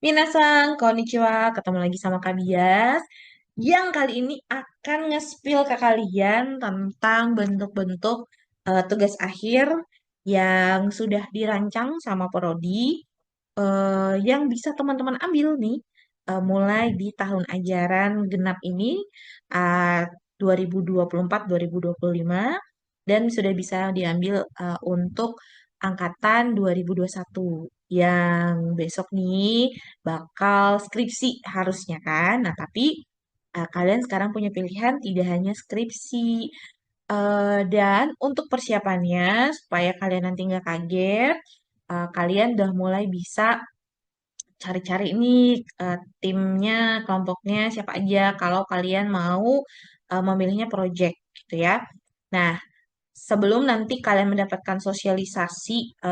Minasan, konnichiwa, ketemu lagi sama Kak Bias yang kali ini akan nge-spill ke kalian tentang bentuk-bentuk tugas akhir yang sudah dirancang sama Prodi yang bisa teman-teman ambil nih mulai di tahun ajaran genap ini uh, 2024-2025 dan sudah bisa diambil untuk angkatan 2021 yang besok nih bakal skripsi harusnya kan. Nah, tapi kalian sekarang punya pilihan tidak hanya skripsi. Dan untuk persiapannya supaya kalian nanti nggak kaget, kalian udah mulai bisa cari-cari nih timnya, kelompoknya siapa aja kalau kalian mau memilihnya project gitu ya. Nah, sebelum nanti kalian mendapatkan sosialisasi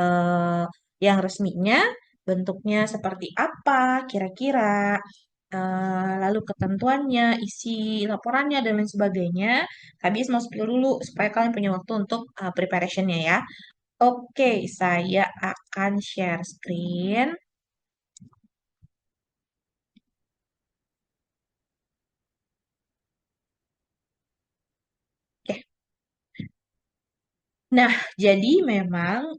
yang resminya, bentuknya seperti apa kira-kira, lalu ketentuannya, isi laporannya, dan lain sebagainya, habis mau spill dulu supaya kalian punya waktu untuk preparationnya ya. Oke, saya akan share screen. Oke. Nah, jadi memang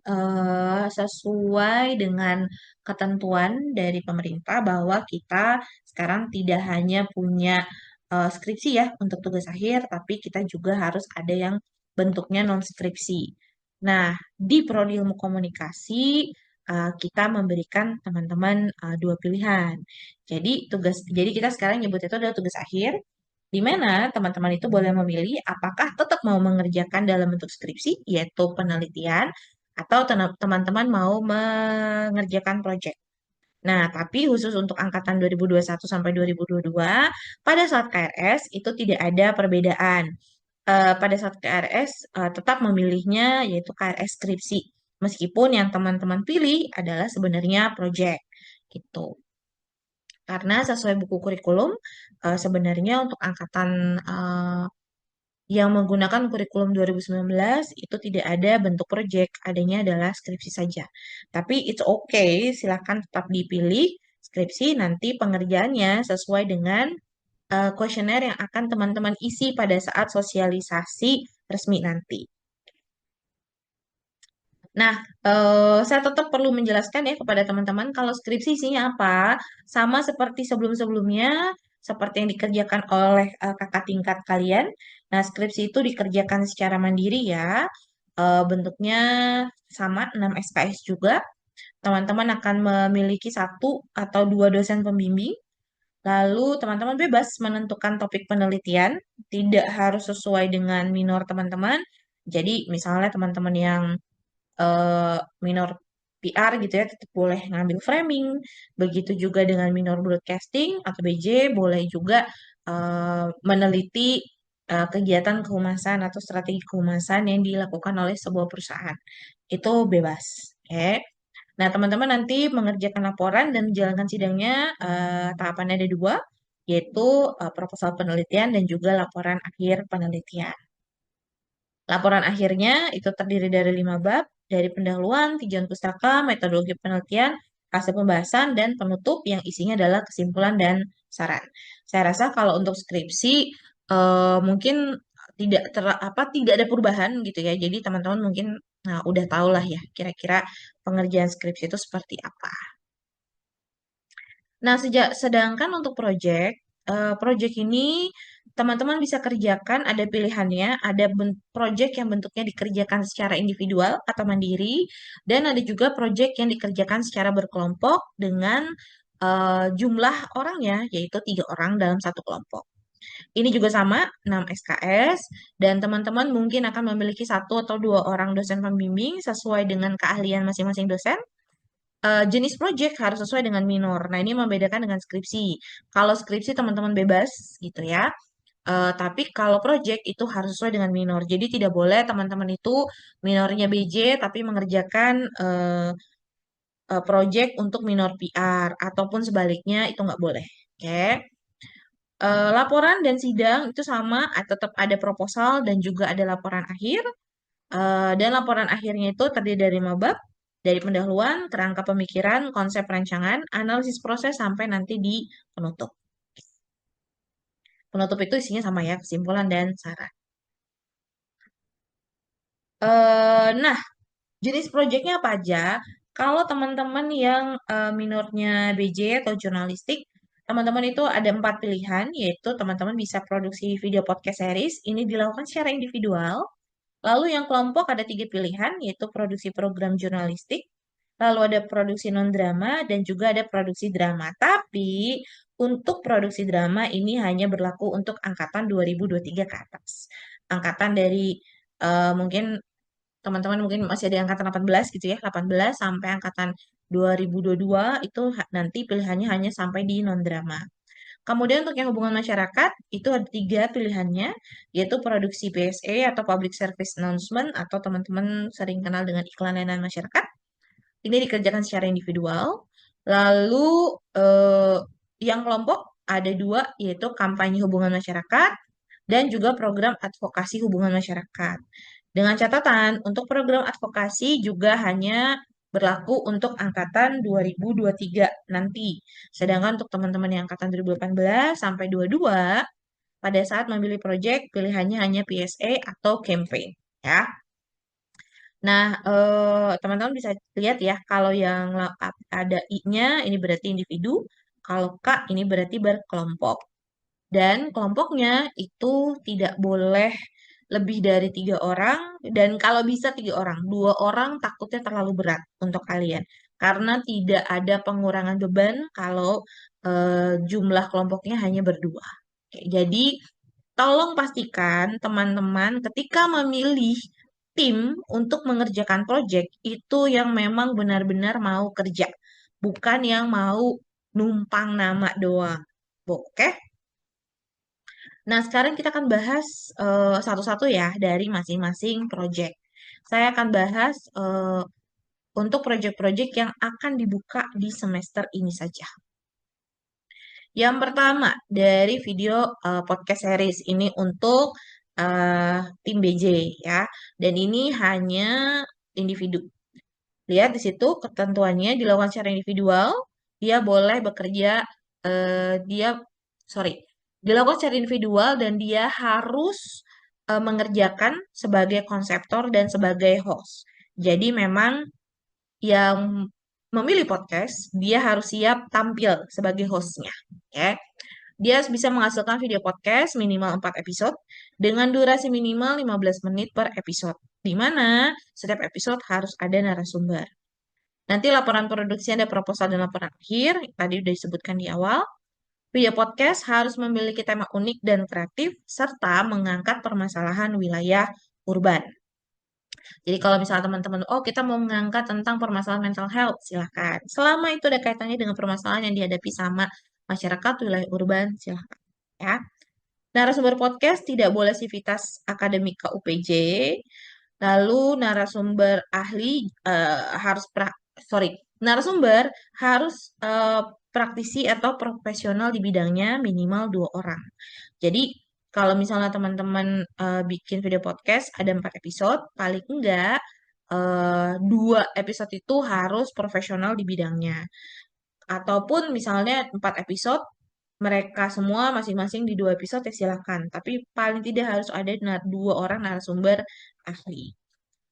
sesuai dengan ketentuan dari pemerintah bahwa kita sekarang tidak hanya punya skripsi ya untuk tugas akhir, tapi kita juga harus ada yang bentuknya non skripsi. Nah, di Prodi Ilmu Komunikasi kita memberikan teman-teman dua pilihan. Jadi kita sekarang nyebut itu adalah tugas akhir di mana teman-teman itu boleh memilih apakah tetap mau mengerjakan dalam bentuk skripsi, yaitu penelitian, atau teman-teman mau mengerjakan proyek. Nah, tapi khusus untuk angkatan 2021 sampai 2022, pada saat KRS itu tidak ada perbedaan. Pada saat KRS tetap memilihnya yaitu KRS skripsi, meskipun yang teman-teman pilih adalah sebenarnya proyek gitu. Karena sesuai buku kurikulum, sebenarnya untuk angkatan yang menggunakan kurikulum 2019 itu tidak ada bentuk proyek, adanya adalah skripsi saja. Tapi it's okay, silakan tetap dipilih skripsi nanti pengerjaannya sesuai dengan kuesioner yang akan teman-teman isi pada saat sosialisasi resmi nanti. Nah, saya tetap perlu menjelaskan ya kepada teman-teman kalau skripsi isinya apa, sama seperti sebelum-sebelumnya, seperti yang dikerjakan oleh kakak tingkat kalian. Nah, skripsi itu dikerjakan secara mandiri ya, bentuknya sama 6 SKS juga. Teman-teman akan memiliki satu atau dua dosen pembimbing, lalu teman-teman bebas menentukan topik penelitian, tidak harus sesuai dengan minor teman-teman. Jadi, misalnya teman-teman yang eh, minor PR gitu ya tetap boleh ngambil framing. Begitu juga dengan minor broadcasting atau BJ boleh juga meneliti kegiatan kehumasan atau strategi kehumasan yang dilakukan oleh sebuah perusahaan. Itu bebas. Oke. Nah, teman-teman nanti mengerjakan laporan dan menjalankan sidangnya tahapannya ada dua, yaitu proposal penelitian dan juga laporan akhir penelitian. Laporan akhirnya itu terdiri dari 5 bab, dari pendahuluan, tujuan pustaka, metodologi penelitian, hasil pembahasan, dan penutup yang isinya adalah kesimpulan dan saran. Saya rasa kalau untuk skripsi mungkin tidak ada perubahan gitu ya. Jadi teman-teman mungkin udah tahu lah ya kira-kira pengerjaan skripsi itu seperti apa. Nah, sedangkan untuk project ini teman-teman bisa kerjakan, ada pilihannya, ada project yang bentuknya dikerjakan secara individual atau mandiri, dan ada juga project yang dikerjakan secara berkelompok dengan jumlah orangnya, yaitu 3 orang dalam satu kelompok. Ini juga sama, 6 SKS, dan teman-teman mungkin akan memiliki satu atau dua orang dosen pembimbing sesuai dengan keahlian masing-masing dosen. Jenis project harus sesuai dengan minor. Nah, ini membedakan dengan skripsi. Kalau skripsi teman-teman bebas gitu ya. Tapi kalau project itu harus sesuai dengan minor. Jadi tidak boleh teman-teman itu minornya BJ tapi mengerjakan project untuk minor PR ataupun sebaliknya itu nggak boleh. Oke. Laporan dan sidang itu sama, tetap ada proposal dan juga ada laporan akhir. Dan laporan akhirnya itu terdiri dari 5 bab. Dari pendahuluan, kerangka pemikiran, konsep rancangan, analisis proses, sampai nanti di penutup. Penutup itu isinya sama ya, kesimpulan dan saran. Nah, jenis proyeknya apa aja? Kalau teman-teman yang minornya BJ atau jurnalistik, teman-teman itu ada 4 pilihan, yaitu teman-teman bisa produksi video podcast series, ini dilakukan secara individual. Lalu yang kelompok ada 3 pilihan, yaitu produksi program jurnalistik, lalu ada produksi non-drama, dan juga ada produksi drama. Tapi untuk produksi drama ini hanya berlaku untuk angkatan 2023 ke atas. Angkatan dari mungkin teman-teman mungkin masih ada angkatan 18 gitu ya, 18 sampai angkatan 2022 itu nanti pilihannya hanya sampai di non-drama. Kemudian untuk yang hubungan masyarakat, itu ada 3 pilihannya, yaitu produksi PSA atau Public Service Announcement, atau teman-teman sering kenal dengan iklan layanan masyarakat. Ini dikerjakan secara individual. Lalu eh, yang kelompok ada 2, yaitu kampanye hubungan masyarakat dan juga program advokasi hubungan masyarakat. Dengan catatan, untuk program advokasi juga hanya berlaku untuk angkatan 2023 nanti. Sedangkan untuk teman-teman yang angkatan 2018 sampai 22, pada saat memilih proyek, pilihannya hanya PSA atau campaign. Ya. Nah, teman-teman bisa lihat ya, kalau yang ada I-nya, ini berarti individu. Kalau K, ini berarti berkelompok. Dan kelompoknya itu tidak boleh lebih dari 3 orang, dan kalau bisa 3 orang. 2 orang takutnya terlalu berat untuk kalian, karena tidak ada pengurangan beban kalau jumlah kelompoknya hanya berdua. Oke, jadi tolong pastikan teman-teman ketika memilih tim untuk mengerjakan proyek itu yang memang benar-benar mau kerja, bukan yang mau numpang nama doang. Oke? Nah, sekarang kita akan bahas satu-satu ya dari masing-masing proyek. Saya akan bahas untuk proyek-proyek yang akan dibuka di semester ini saja. Yang pertama dari video podcast series ini untuk tim BJ ya. Dan ini hanya individu. Lihat di situ ketentuannya dilakukan secara individual. Dia boleh bekerja, dia sorry, dilakukan secara individual dan dia harus mengerjakan sebagai konseptor dan sebagai host. Jadi memang yang memilih podcast, dia harus siap tampil sebagai hostnya. Ya. Dia harus bisa menghasilkan video podcast minimal 4 episode dengan durasi minimal 15 menit per episode, di mana setiap episode harus ada narasumber. Nanti laporan produksi ada proposal dan laporan akhir, tadi sudah disebutkan di awal. Video podcast harus memiliki tema unik dan kreatif, serta mengangkat permasalahan wilayah urban. Jadi kalau misalnya teman-teman, oh kita mau mengangkat tentang permasalahan mental health, silahkan. Selama itu ada kaitannya dengan permasalahan yang dihadapi sama masyarakat wilayah urban, silahkan. Ya. Narasumber podcast tidak boleh sivitas akademik KUPJ. Lalu narasumber ahli harus sorry, narasumber harus praktisi atau profesional di bidangnya minimal 2 orang. Jadi kalau misalnya teman-teman bikin video podcast ada 4 episode, paling enggak 2 episode itu harus profesional di bidangnya. Ataupun misalnya 4 episode, mereka semua masing-masing di 2 episode ya silakan. Tapi paling tidak harus ada 2 orang narasumber ahli.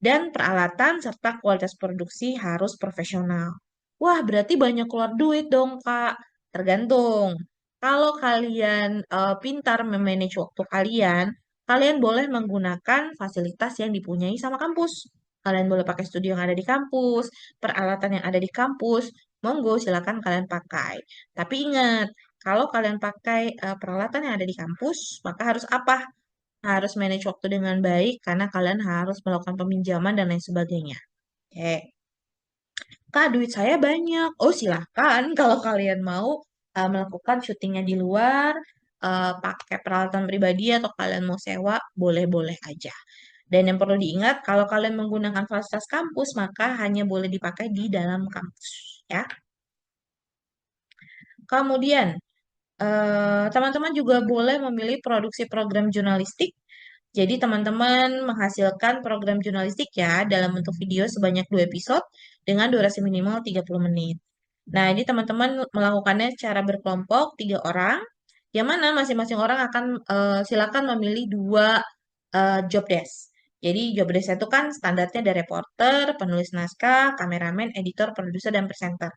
Dan peralatan serta kualitas produksi harus profesional. Wah, berarti banyak keluar duit dong, Kak. Tergantung. Kalau kalian pintar memanage waktu kalian, kalian boleh menggunakan fasilitas yang dipunyai sama kampus. Kalian boleh pakai studio yang ada di kampus, peralatan yang ada di kampus, monggo silakan kalian pakai. Tapi ingat, kalau kalian pakai peralatan yang ada di kampus, maka harus apa? Harus manage waktu dengan baik karena kalian harus melakukan peminjaman dan lain sebagainya. Oke. Kak, duit saya banyak. Oh, silahkan kalau kalian mau melakukan syutingnya di luar, pakai peralatan pribadi atau kalian mau sewa, boleh-boleh aja. Dan yang perlu diingat, kalau kalian menggunakan fasilitas kampus, maka hanya boleh dipakai di dalam kampus. Ya. Kemudian, teman-teman juga boleh memilih produksi program jurnalistik. Jadi teman-teman menghasilkan program jurnalistik ya dalam bentuk video sebanyak 2 episode dengan durasi minimal 30 menit. Nah, ini teman-teman melakukannya secara berkelompok, 3 orang, yang mana masing-masing orang akan silakan memilih 2 job desk. Jadi job desk itu kan standarnya ada reporter, penulis naskah, kameramen, editor, produser, dan presenter.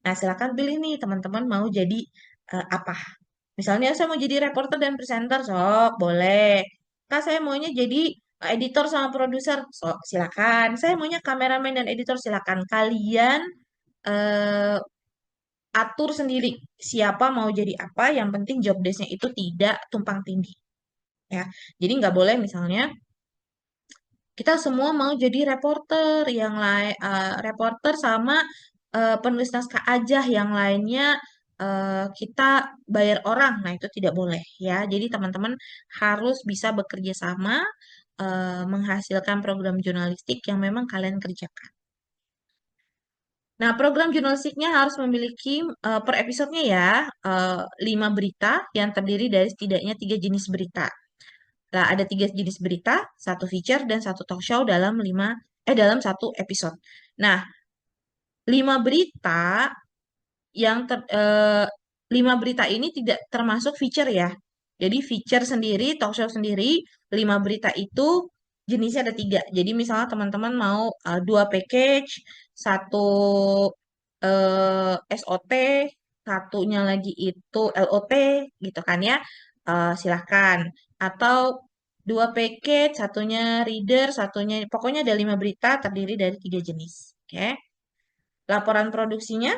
Nah, silakan pilih nih teman-teman mau jadi apa. Misalnya saya mau jadi reporter dan presenter, sok boleh. Kak, saya maunya jadi editor sama produser, sok silakan. Saya maunya kameramen dan editor, silakan. Kalian eh, atur sendiri siapa mau jadi apa. Yang penting job desk-nya itu tidak tumpang tindih. Ya, jadi nggak boleh misalnya kita semua mau jadi reporter, yang lain reporter sama penulis naskah aja, yang lainnya kita bayar orang. Nah, itu tidak boleh ya. Jadi teman-teman harus bisa bekerja sama menghasilkan program jurnalistik yang memang kalian kerjakan. Nah, program jurnalistiknya harus memiliki per episodenya ya 5 berita yang terdiri dari setidaknya 3 jenis berita. Nah, ada 3 jenis berita, 1 feature dan 1 talk show dalam 1 episode. Nah, 5 berita yang ter, eh, 5 berita ini tidak termasuk feature ya. Jadi feature sendiri, talk show sendiri, 5 berita itu jenisnya ada 3. Jadi misalnya teman-teman mau 2 package, satu SOT, satunya lagi itu LOT, gitu kan ya. Silahkan. Atau 2 package, satunya reader, satunya pokoknya ada 5 berita terdiri dari 3 jenis. Oke. Laporan produksinya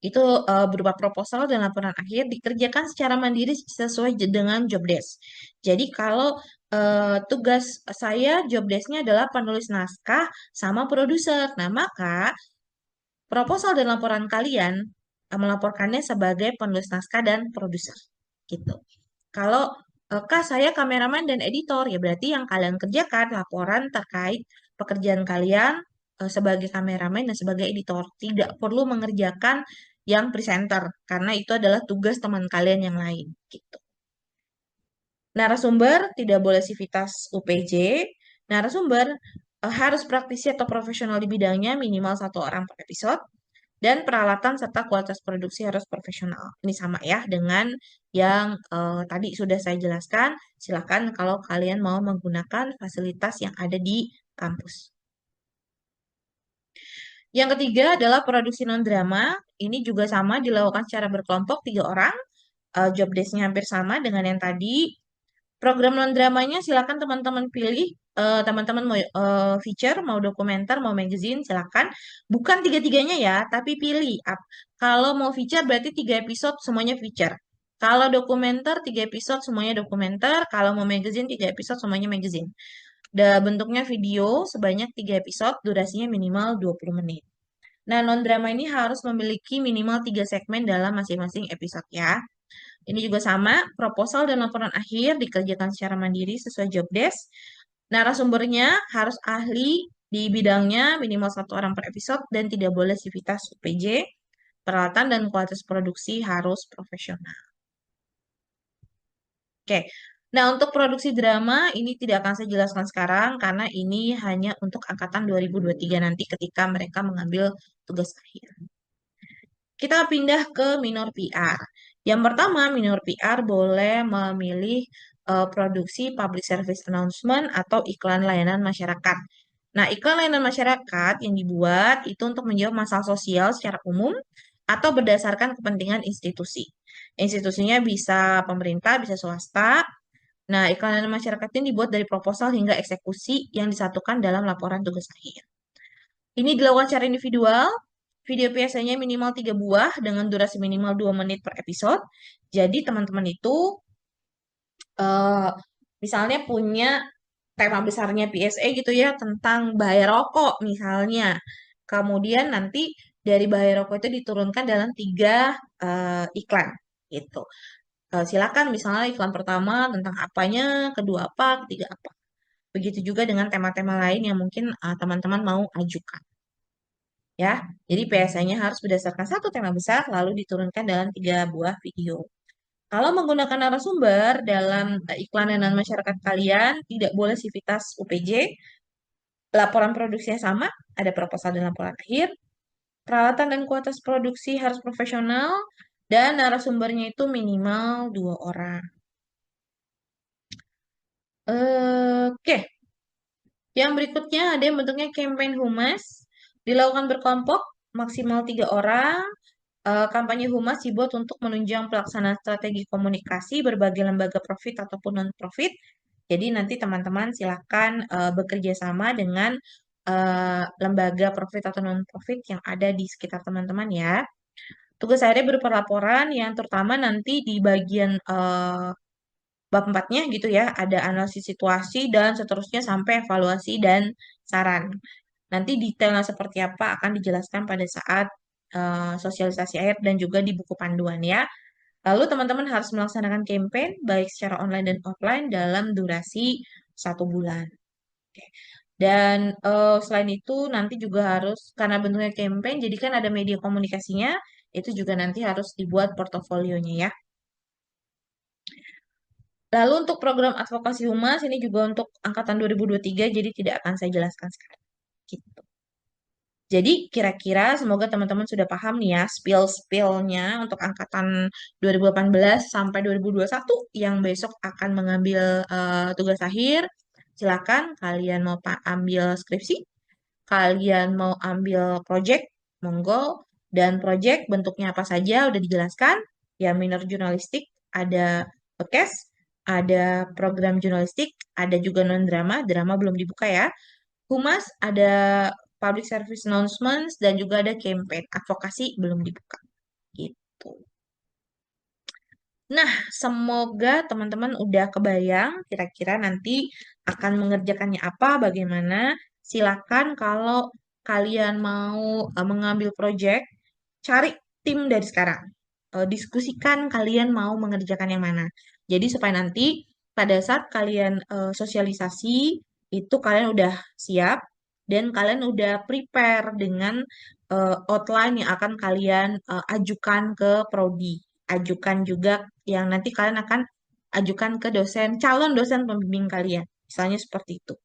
itu berupa proposal dan laporan akhir dikerjakan secara mandiri sesuai dengan job desk. Jadi kalau tugas saya job desk-nya adalah penulis naskah sama produser. Nah, maka proposal dan laporan kalian melaporkannya sebagai penulis naskah dan produser. Gitu. Kalau Kak, saya kameraman dan editor, ya berarti yang kalian kerjakan laporan terkait pekerjaan kalian sebagai kameramen dan sebagai editor. Tidak perlu mengerjakan yang presenter, karena itu adalah tugas teman kalian yang lain. Gitu. Narasumber tidak boleh sivitas UPJ. Narasumber harus praktisi atau profesional di bidangnya minimal 1 orang per episode. Dan peralatan serta kualitas produksi harus profesional. Ini sama ya dengan yang tadi sudah saya jelaskan. Silakan kalau kalian mau menggunakan fasilitas yang ada di kampus. Yang ketiga adalah produksi non-drama. Ini juga sama dilakukan secara berkelompok 3 orang. Job desk-nya hampir sama dengan yang tadi. Program non-dramanya silakan teman-teman pilih. Teman-teman mau feature, mau dokumenter, mau magazine, silakan. Bukan tiga-tiganya ya, tapi pilih. Kalau mau feature berarti 3 episode semuanya feature. Kalau dokumenter 3 episode semuanya dokumenter. Kalau mau magazine 3 episode semuanya magazine. Bentuknya video sebanyak 3 episode, durasinya minimal 20 menit. Nah, non-drama ini harus memiliki minimal 3 segmen dalam masing-masing episode ya. Ini juga sama, proposal dan laporan akhir dikerjakan secara mandiri sesuai job desk. Narasumbernya harus ahli di bidangnya minimal 1 orang per episode dan tidak boleh sivitas UPJ. Peralatan dan kualitas produksi harus profesional. Oke. Nah, untuk produksi drama ini tidak akan saya jelaskan sekarang karena ini hanya untuk angkatan 2023 nanti ketika mereka mengambil tugas akhir. Kita pindah ke minor PR. Yang pertama, minor PR boleh memilih produksi public service announcement atau iklan layanan masyarakat. Nah, iklan layanan masyarakat yang dibuat itu untuk menjawab masalah sosial secara umum atau berdasarkan kepentingan institusi. Institusinya bisa pemerintah, bisa swasta. Nah, iklan layanan masyarakat ini dibuat dari proposal hingga eksekusi yang disatukan dalam laporan tugas akhir. Ini dilakukan secara individual. Video biasanya minimal 3 buah dengan durasi minimal 2 menit per episode. Jadi teman-teman itu eh, misalnya punya tema besarnya PSA gitu ya tentang bahaya rokok misalnya. Kemudian nanti dari bahaya rokok itu diturunkan dalam 3 iklan gitu. Silakan misalnya iklan pertama tentang apanya, kedua apa, ketiga apa. Begitu juga dengan tema-tema lain yang mungkin teman-teman mau ajukan. Ya, jadi PSA-nya harus berdasarkan satu tema besar lalu diturunkan dalam 3 buah video. Kalau menggunakan narasumber dalam iklan layanan masyarakat kalian, tidak boleh sivitas UPJ, Laporan produksinya sama, ada proposal dan laporan akhir. Peralatan dan kualitas produksi harus profesional, dan narasumbernya itu minimal 2 orang. Oke, yang berikutnya ada yang bentuknya campaign humas, dilakukan berkelompok, maksimal 3 orang. Kampanye humas dibuat untuk menunjang pelaksanaan strategi komunikasi berbagai lembaga profit ataupun non-profit. Jadi nanti teman-teman silakan bekerja sama dengan lembaga profit atau non-profit yang ada di sekitar teman-teman ya. Tugas akhirnya berupa laporan yang terutama nanti di bagian bab 4-nya gitu ya, ada analisis situasi dan seterusnya sampai evaluasi dan saran. Nanti detailnya seperti apa akan dijelaskan pada saat sosialisasi akhir dan juga di buku panduan ya. Lalu teman-teman harus melaksanakan campaign baik secara online dan offline dalam durasi 1 bulan. Oke. Dan selain itu nanti juga harus karena bentuknya campaign, jadi kan ada media komunikasinya, itu juga nanti harus dibuat portofolionya ya. Lalu untuk program advokasi humas ini juga untuk angkatan 2023, jadi tidak akan saya jelaskan sekarang. Gitu. Jadi kira-kira semoga teman-teman sudah paham nih ya spill-spillnya untuk angkatan 2018 sampai 2021 yang besok akan mengambil tugas akhir. Silakan kalian mau ambil skripsi, kalian mau ambil project, monggo. Dan project bentuknya apa saja udah dijelaskan. Ya minor jurnalistik, ada podcast, ada program jurnalistik, ada juga non-drama, drama belum dibuka ya. Humas ada public service announcements dan juga ada campaign advokasi belum dibuka gitu. Nah, semoga teman-teman udah kebayang kira-kira nanti akan mengerjakannya apa, bagaimana. Silakan kalau kalian mau mengambil project, cari tim dari sekarang. Diskusikan kalian mau mengerjakan yang mana. Jadi supaya nanti pada saat kalian sosialisasi itu kalian udah siap dan kalian udah prepare dengan outline yang akan kalian ajukan ke prodi. Ajukan juga yang nanti kalian akan ajukan ke dosen, calon dosen pembimbing kalian. Misalnya seperti itu.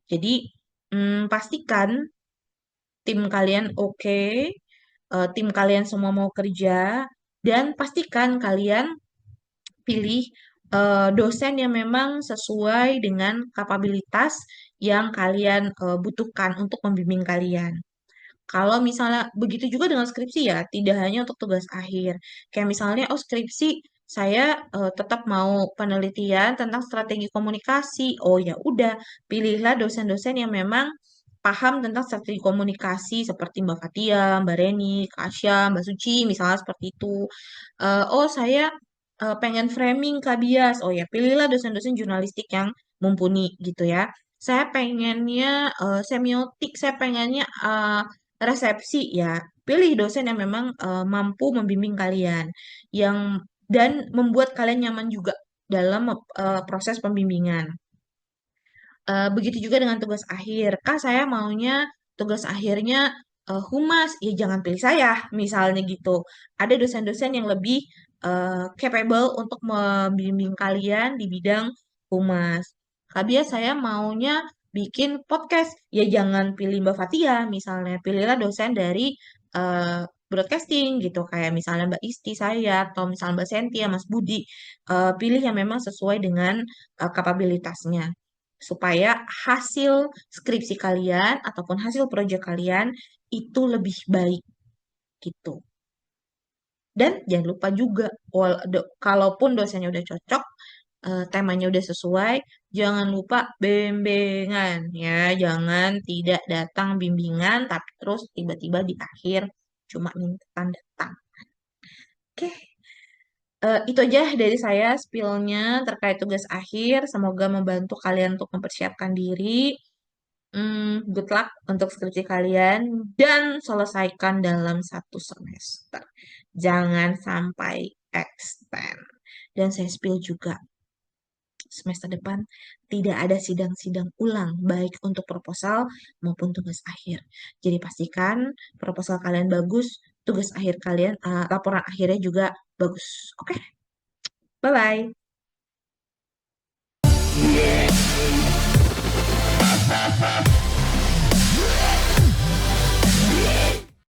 Jadi pastikan tim kalian oke, tim kalian semua mau kerja, dan pastikan kalian pilih dosen yang memang sesuai dengan kapabilitas yang kalian butuhkan untuk membimbing kalian. Kalau misalnya begitu juga dengan skripsi ya, tidak hanya untuk tugas akhir. Kayak misalnya, oh skripsi saya tetap mau penelitian tentang strategi komunikasi. Oh ya udah, pilihlah dosen-dosen yang memang paham tentang strategi komunikasi seperti Mbak Fatia, Mbak Reni, Kak Asya, Mbak Suci, misalnya seperti itu. Oh saya pengen framing Kak Bias. Oh ya, pilihlah dosen-dosen jurnalistik yang mumpuni gitu ya. Saya pengennya semiotik, saya pengennya resepsi ya, pilih dosen yang memang mampu membimbing kalian, yang dan membuat kalian nyaman juga dalam proses pembimbingan. Begitu juga dengan tugas akhir. Kak, saya maunya tugas akhirnya humas, ya jangan pilih saya, misalnya gitu. Ada dosen-dosen yang lebih capable untuk membimbing kalian di bidang humas. Kak Bia, saya maunya bikin podcast, ya jangan pilih Mbak Fatia, misalnya. Pilihlah dosen dari broadcasting gitu, kayak misalnya Mbak Isti saya, atau misalnya Mbak Sentia, Mas Budi. Pilih yang memang sesuai dengan kapabilitasnya supaya hasil skripsi kalian ataupun hasil proyek kalian itu lebih baik gitu. Dan jangan lupa juga, kalaupun dosennya udah cocok, temanya udah sesuai, jangan lupa bimbingan ya, jangan tidak datang bimbingan tapi terus tiba-tiba di akhir cuma minta tanda tangan. Oke, itu aja dari saya spillnya terkait tugas akhir. Semoga membantu kalian untuk mempersiapkan diri. Good luck untuk skripsi kalian dan selesaikan dalam 1 semester. Jangan sampai extend. Dan saya spill juga, semester depan tidak ada sidang-sidang ulang, baik untuk proposal maupun tugas akhir. Jadi pastikan proposal kalian bagus, tugas akhir kalian, laporan akhirnya juga bagus. Oke, bye-bye.